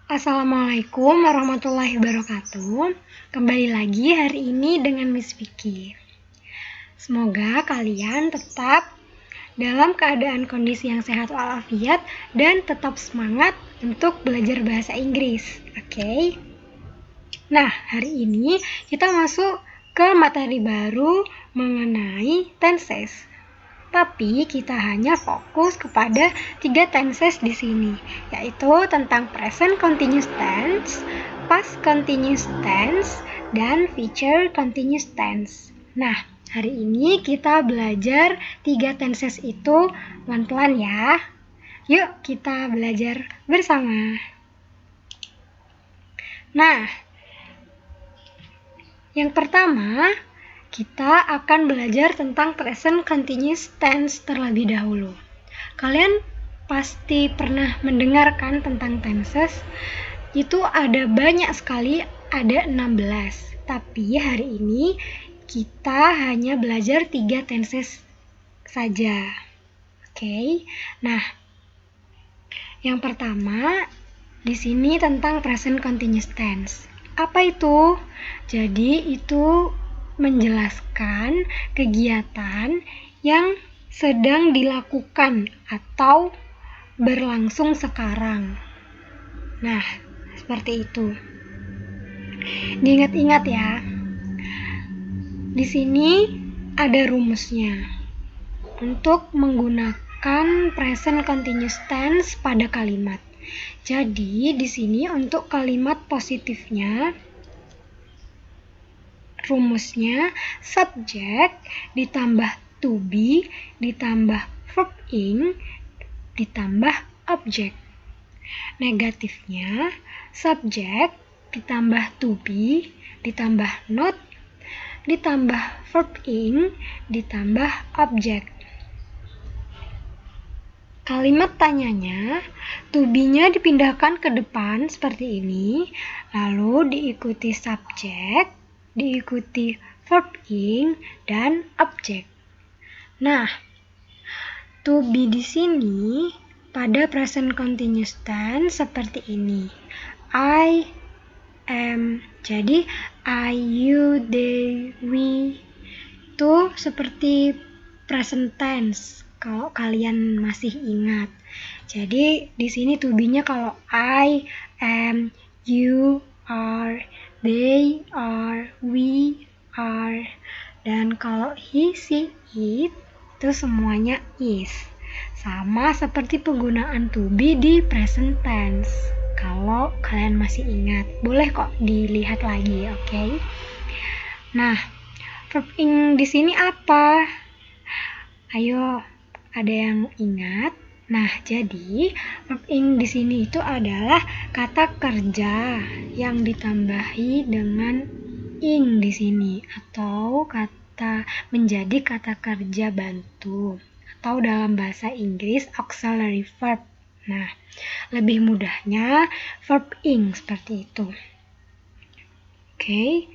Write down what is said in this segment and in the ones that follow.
Assalamualaikum warahmatullahi wabarakatuh. Kembali lagi hari ini dengan Miss Vicky. Semoga kalian tetap dalam keadaan kondisi yang sehat walafiat dan tetap semangat untuk belajar bahasa Inggris. Oke? Nah, hari ini kita masuk ke materi baru mengenai tenses. Tapi kita hanya fokus kepada 3 tenses di sini, yaitu tentang present continuous tense, past continuous tense, dan future continuous tense. Nah, hari ini kita belajar 3 tenses itu pelan-pelan ya. Yuk kita belajar bersama. Nah, yang pertama, kita akan belajar tentang present continuous tense terlebih dahulu. Kalian pasti pernah mendengarkan tentang tenses. Itu ada banyak sekali, ada 16. Tapi hari ini kita hanya belajar 3 tenses saja. Oke. Nah, yang pertama di sini tentang present continuous tense. Apa itu? Jadi itu menjelaskan kegiatan yang sedang dilakukan atau berlangsung sekarang. Nah, seperti itu. Diingat-ingat ya. Di sini ada rumusnya. Untuk menggunakan present continuous tense pada kalimat. Jadi, di sini untuk kalimat positifnya rumusnya subjek ditambah to be ditambah verb ing ditambah objek. Negatifnya subjek ditambah to be ditambah not ditambah verb ing ditambah objek. Kalimat tanyanya, to be-nya dipindahkan ke depan seperti ini, lalu diikuti subjek, diikuti verb ing, dan objek. Nah, to be di sini pada present continuous tense seperti ini. I am. Jadi I, you, they, we itu seperti present tense kalau kalian masih ingat. Jadi di sini to be-nya kalau I am, you are, they are, we are, dan kalau he, she, it itu semuanya is. Sama seperti penggunaan to be di present tense. Kalau kalian masih ingat, boleh kok dilihat lagi, oke? Nah, verb ing di sini apa? Ayo, ada yang ingat? Nah, jadi verb ing di sini itu adalah kata kerja yang ditambahi dengan ing di sini atau menjadi kata kerja bantu atau dalam bahasa Inggris auxiliary verb. Nah, lebih mudahnya verb ing seperti itu. Oke.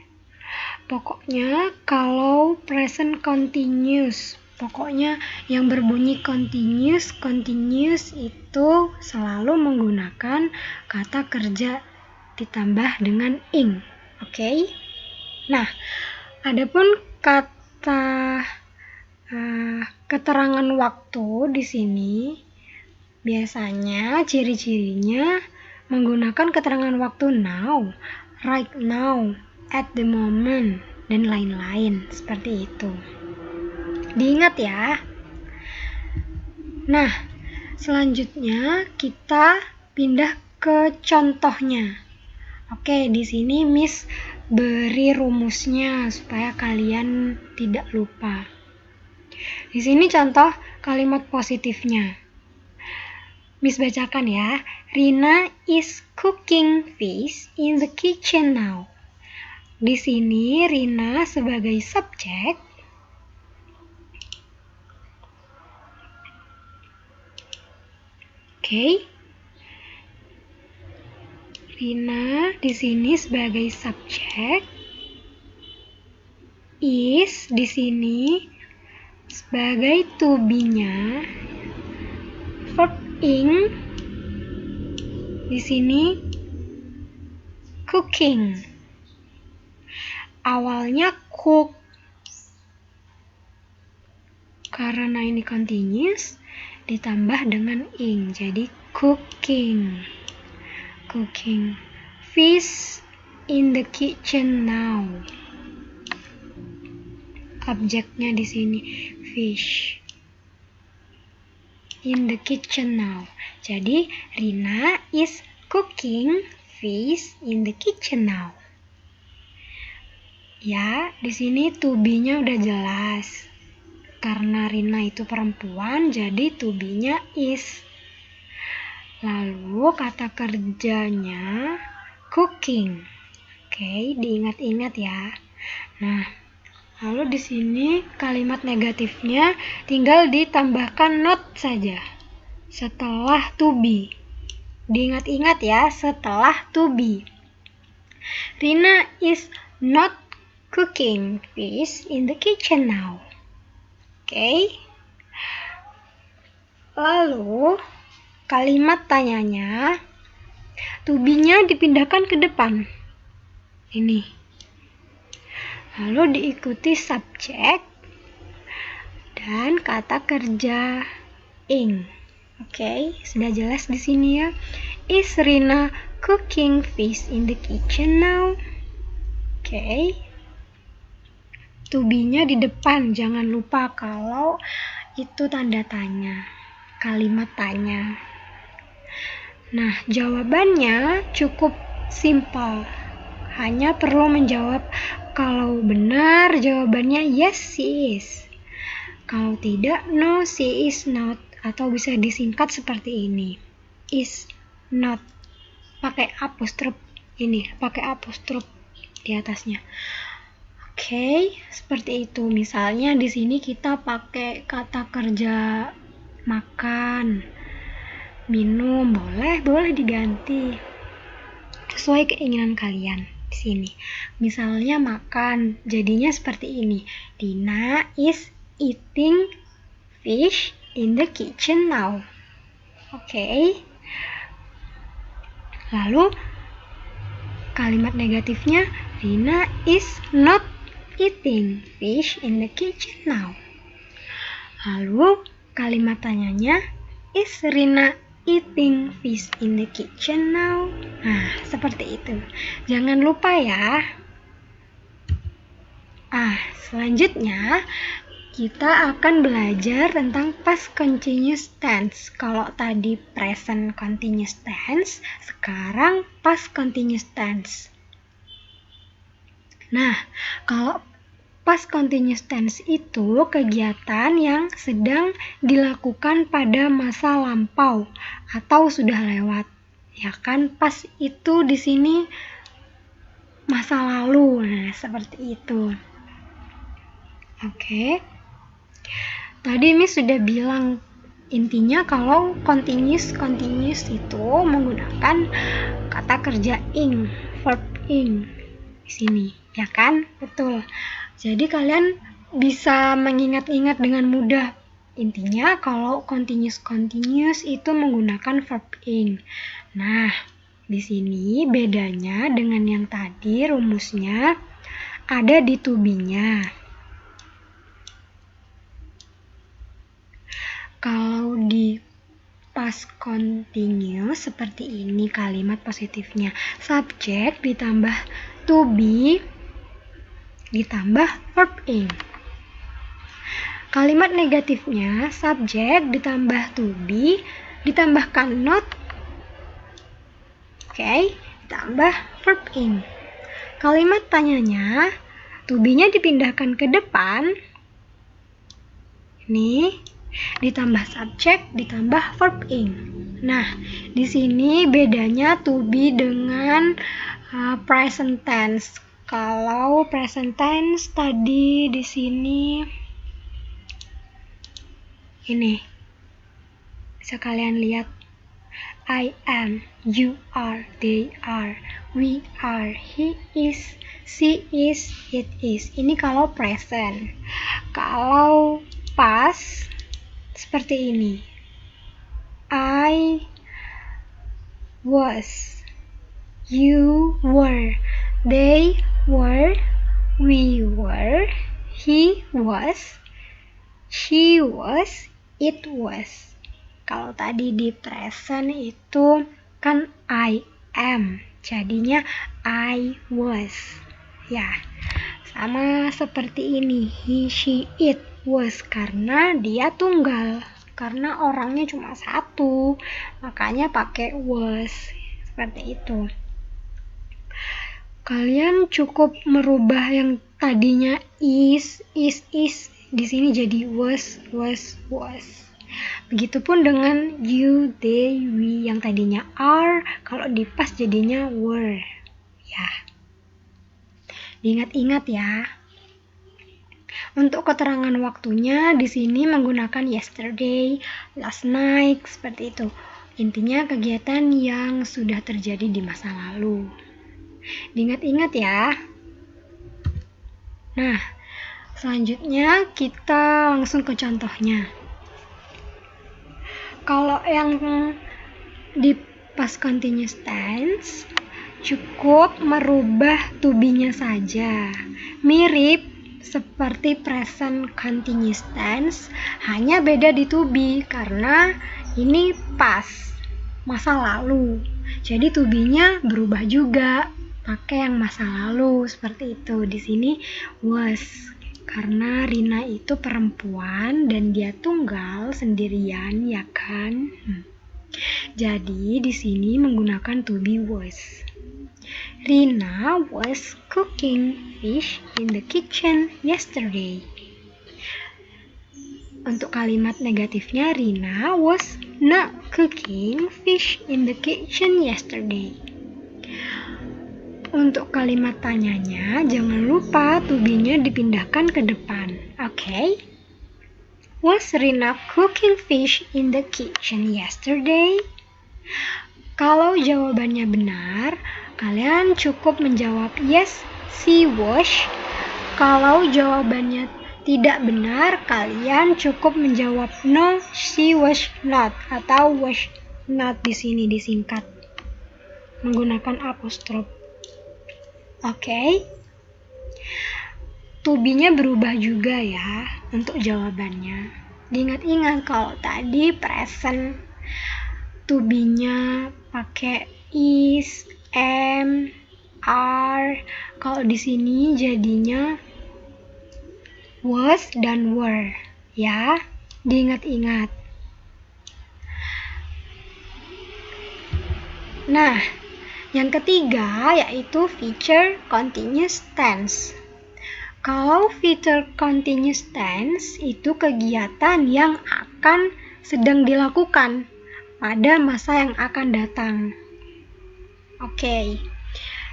Pokoknya kalau present continuous, pokoknya yang berbunyi continuous itu selalu menggunakan kata kerja ditambah dengan ing. Oke? Nah, adapun kata keterangan waktu di sini biasanya ciri-cirinya menggunakan keterangan waktu now, right now, at the moment, dan lain-lain seperti itu. Diingat ya. Nah, selanjutnya kita pindah ke contohnya. Oke, di sini Miss beri rumusnya supaya kalian tidak lupa. Di sini contoh kalimat positifnya. Miss bacakan ya. Rina is cooking fish in the kitchen now. Di sini Rina sebagai subjek. Oke. Rina di sini sebagai subjek. Is di sini sebagai to be-nya. Verb ing di sini cooking. Awalnya cook. Karena ini continuous, ditambah dengan ing, jadi cooking. Cooking. Fish in the kitchen now. Objeknya di sini fish in the kitchen now. Jadi Rina is cooking fish in the kitchen now. Ya, di sini to be-nya udah jelas. Karena Rina itu perempuan, jadi to be-nya is. Lalu kata kerjanya cooking. Oke, diingat-ingat ya. Nah, lalu di sini kalimat negatifnya tinggal ditambahkan not saja setelah to be. Diingat-ingat ya, setelah to be. Rina is not cooking fish in the kitchen now. Oke. Lalu kalimat tanyanya to be-nya dipindahkan ke depan. Ini. Lalu diikuti subjek dan kata kerja ing. Oke, sudah jelas di sini ya. Is Rina cooking fish in the kitchen now? Oke. To be-nya di depan, jangan lupa kalau itu tanda tanya, kalimat tanya. Nah, jawabannya cukup simpel. Hanya perlu menjawab kalau benar jawabannya yes, she is. Kalau tidak, no, she is not. Atau bisa disingkat seperti ini. Is not. Pakai apostrof ini, pakai apostrof di atasnya. Oke, seperti itu. Misalnya di sini kita pakai kata kerja makan, minum, boleh diganti sesuai keinginan kalian di sini. Misalnya makan, jadinya seperti ini. Dina is eating fish in the kitchen now. Oke. Lalu kalimat negatifnya, Rina is not eating fish in the kitchen now. Lalu kalimat tanyanya, is Rina eating fish in the kitchen now? Nah, seperti itu. Jangan lupa ya. Selanjutnya kita akan belajar tentang past continuous tense. Kalau tadi present continuous tense, sekarang past continuous tense. Nah, kalau past continuous tense itu kegiatan yang sedang dilakukan pada masa lampau atau sudah lewat. Ya kan, past itu di sini masa lalu. Nah, seperti itu. Oke. Tadi Miss sudah bilang intinya kalau continuous itu menggunakan kata kerja ing, verb ing di sini, ya kan? Betul. Jadi kalian bisa mengingat-ingat dengan mudah. Intinya kalau continuous itu menggunakan verb ing. Nah, di sini bedanya dengan yang tadi rumusnya ada di to be-nya. Kalau di past continuous seperti ini kalimat positifnya. Subjek ditambah to be ditambah verb ing. Kalimat negatifnya subjek ditambah to be ditambahkan not. Oke, ditambah verb ing. Kalimat tanyanya to be-nya dipindahkan ke depan. Ini ditambah subjek ditambah verb ing. Nah, di sini bedanya to be dengan present tense. Kalau present tense tadi di sini ini bisa kalian lihat, I am, you are, they are, we are, he is, she is, it is. Ini kalau present. Kalau past seperti ini, I was, You were. They were. We were. He was. She was. It was. Kalau tadi di present itu kan I am. Jadinya I was. Ya. Sama seperti ini. He, she, it was. Karena dia tunggal. Karena orangnya cuma satu. Makanya pakai was. Seperti itu. Kalian cukup merubah yang tadinya is. Di sini jadi was. Begitupun dengan you, they, we yang tadinya are, kalau dipas jadinya were. Ya. Diingat-ingat ya. Untuk keterangan waktunya di sini menggunakan yesterday, last night, seperti itu. Intinya kegiatan yang sudah terjadi di masa lalu. Diingat-ingat ya. Nah, selanjutnya kita langsung ke contohnya. Kalau yang di past continuous tense, cukup merubah to be-nya saja. Mirip seperti present continuous tense, hanya beda di to be karena ini past, masa lalu. Jadi to be-nya berubah juga, pakai yang masa lalu seperti itu. Di sini was, karena Rina itu perempuan dan dia tunggal sendirian, ya kan? Jadi di sini menggunakan to be was. Rina was cooking fish in the kitchen yesterday. Untuk kalimat negatifnya, Rina was not cooking fish in the kitchen yesterday. Untuk kalimat tanyanya, jangan lupa to be-nya dipindahkan ke depan. Oke? Was Rina cooking fish in the kitchen yesterday? Kalau jawabannya benar, kalian cukup menjawab yes, she was. Kalau jawabannya tidak benar, kalian cukup menjawab no, she was not, atau was not di sini disingkat menggunakan apostrof. Oke. To be-nya berubah juga ya untuk jawabannya. Diingat-ingat kalau tadi present to be-nya pakai is, am, are. Kalau di sini jadinya was dan were. Ya, diingat-ingat. Nah, yang ketiga yaitu future continuous tense. Kalau future continuous tense itu kegiatan yang akan sedang dilakukan pada masa yang akan datang. Oke.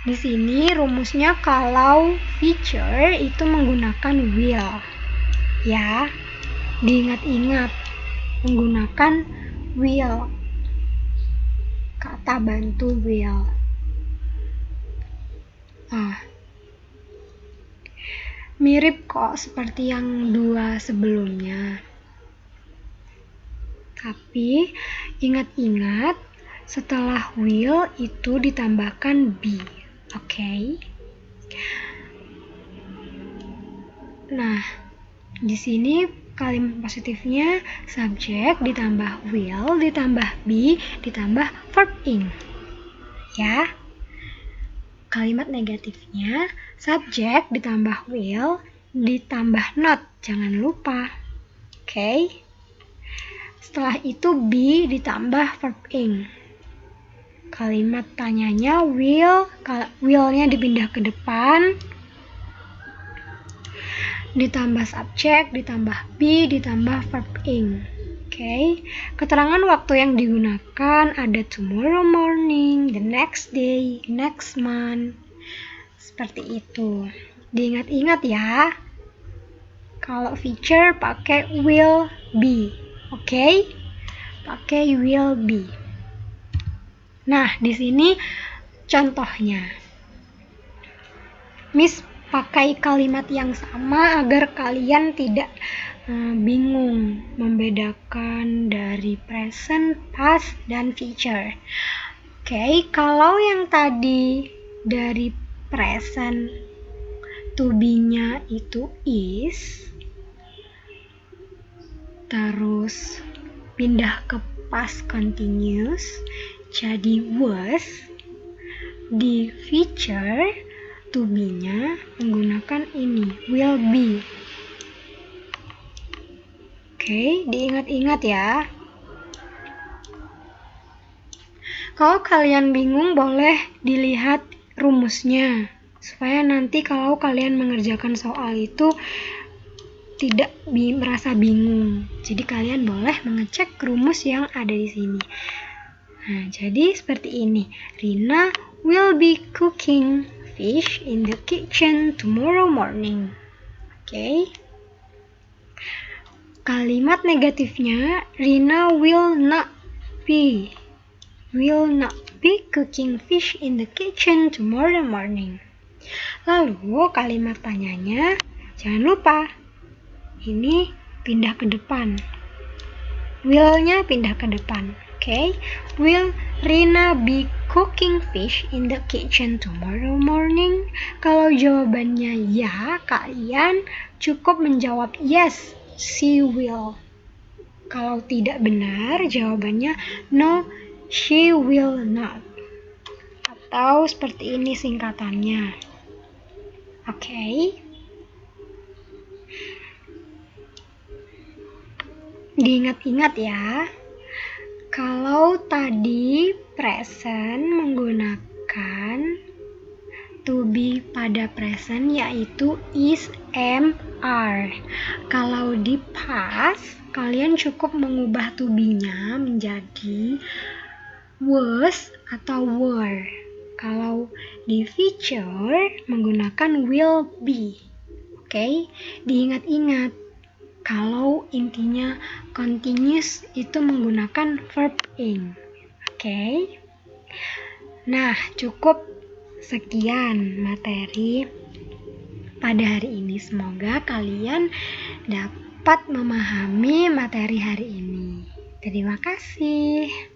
Di sini rumusnya kalau future itu menggunakan will. Ya. Diingat-ingat menggunakan will. Kata bantu will. Mirip kok seperti yang dua sebelumnya. Tapi ingat-ingat setelah will itu ditambahkan be. Oke. Nah, di sini kalimat positifnya subjek ditambah will ditambah be ditambah verb ing. Ya. Kalimat negatifnya subjek ditambah will ditambah not. Jangan lupa. Oke. Setelah itu be ditambah verb ing. Kalimat tanyanya will-nya dipindah ke depan. Ditambah subjek, ditambah be, ditambah verb ing. Oke. Keterangan waktu yang digunakan ada tomorrow morning, the next day, next month. Seperti itu. Diingat-ingat ya. Kalau future pakai will be. Oke? Pakai will be. Nah, di sini contohnya. Miss pakai kalimat yang sama agar kalian tidak bingung membedakan dari present, past, dan future. Oke, kalau yang tadi dari present to be-nya itu is, terus pindah ke past continuous jadi was, di future to be-nya menggunakan ini, will be. Oke, diingat-ingat ya. Kalau kalian bingung boleh dilihat rumusnya, supaya nanti kalau kalian mengerjakan soal itu tidak merasa bingung. Jadi kalian boleh mengecek rumus yang ada di sini. Nah, jadi seperti ini. Rina will be cooking fish in the kitchen tomorrow morning. Oke. Kalimat negatifnya, Rina will not be cooking fish in the kitchen tomorrow morning. Lalu kalimat tanyanya, jangan lupa ini pindah ke depan. Will-nya pindah ke depan. Oke. Will Rina be cooking fish in the kitchen tomorrow morning? Kalau jawabannya ya, kalian cukup menjawab yes, she will. Kalau tidak benar, jawabannya no, she will not. Atau seperti ini singkatannya. Oke. Diingat-ingat ya. Kalau tadi present menggunakan to be pada present yaitu is, am, are. Kalau di past, kalian cukup mengubah to be-nya menjadi was atau were. Kalau di future menggunakan will be. Oke, diingat-ingat. Kalau intinya continuous itu menggunakan verb ing. Oke. Nah, cukup sekian materi pada hari ini. Semoga kalian dapat memahami materi hari ini. Terima kasih.